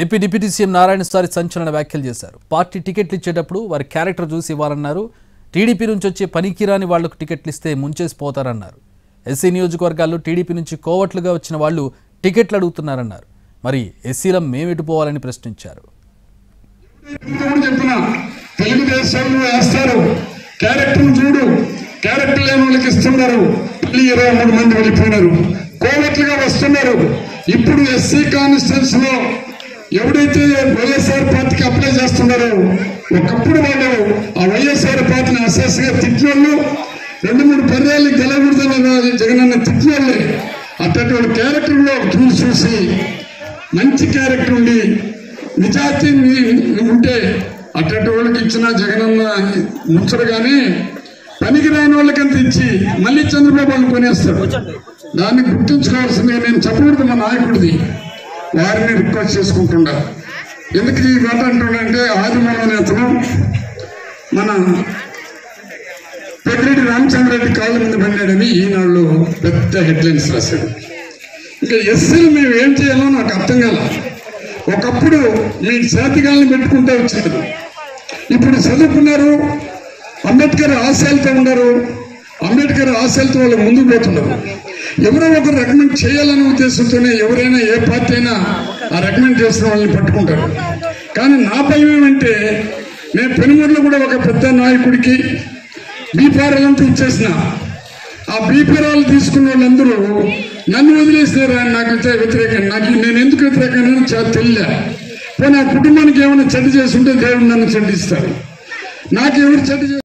AP deputy CM Narayanaswamy సంచలన వ్యాఖ్యలు చేశారు. పార్టీ టికెట్లు ఇచ్చేటప్పుడు వారి క్యారెక్టర్ చూసి ఇవ్వాలన్నారు. టీడీపీ నుంచి వచ్చే పనికిరాని వాళ్లకు టికెట్లు ఇస్తే ముంచేసిపోతారన్నారు. ఎస్సీ నియోజకవర్గాల్లో టీడీపీ నుంచి కోవట్లుగా వచ్చిన వాళ్లు టికెట్లు అడుగుతున్నారన్నారు. మరి ఎస్సీలం మేమెటుపోవాలని ప్రశ్నించారు. ఇప్పుడు ఎస్సీ కాన్స్టిట్యూన్స్ లో ఎవరైతే వైఎస్ఆర్ పార్టీకి అప్లై చేస్తున్నారో ఒకప్పుడు వాళ్ళు ఆ వైఎస్ఆర్ పార్టీని అసెస్గా తిట్టినోళ్ళు 2-3 పర్యాలు గెలవకూడదని జగనన్న తిట్టినోళ్ళే. అటువంటి క్యారెక్టర్లో చూసి మంచి క్యారెక్టర్ ఉండి నిజాయితీ ఉంటే అటువంటి వాళ్ళకి ఇచ్చిన జగనన్న ముంచరు. కానీ పనికి రాని వాళ్ళకంత ఇచ్చి మళ్ళీ చంద్రబాబు వాళ్ళు కొనేస్తాడు. దాన్ని గుర్తుంచుకోవాల్సిందిగా నేను చెప్పకూడదు మా నాయకుడిది, వారిని రిక్వెస్ట్ చేసుకుంటున్నా. ఎందుకు ఈ మాట అంటున్నానంటే ఆదిమూల నేతను మన పెద్దిరెడ్డి రామచంద్రరెడ్డి కాళ్ళ మీద పడినాడని ఈనాళ్ళు పెద్ద హెడ్లైన్స్ రాశాడు. ఇంకా ఎస్సీలు మేము ఏం చేయాలో నాకు అర్థం కాల. ఒకప్పుడు మీ చేతిగాళ్ళని పెట్టుకుంటే వచ్చారు, ఇప్పుడు చదువుకున్నారు, అంబేద్కర్ ఆశయాలతో ఉన్నారు, అంబేద్కర్ ఆశయాలతో వాళ్ళు ముందుకు పోతున్నారు. ఎవరో ఒకరు రికమెండ్ చేయాలనే ఉద్దేశంతోనే ఎవరైనా ఏ పార్టీ అయినా ఆ రికమెండ్ చేసిన వాళ్ళని పట్టుకుంటారు. కానీ నా భయం ఏమంటే నేను పెనుమూరులో కూడా ఒక పెద్ద నాయకుడికి బీఫారాలంతా ఇచ్చేసిన, ఆ బీఫారాలు తీసుకున్న వాళ్ళందరూ నన్ను వదిలేసినారు. ఆయన నాకు వ్యతిరేకం. నేను ఎందుకు వ్యతిరేకం చాలా తెలియలే. పోనీ ఆ కుటుంబానికి ఏమైనా చెడ్డ చేస్తుంటే దేవుడు నన్ను చెడ్డిస్తాడు. నాకెవరు చెడ్డ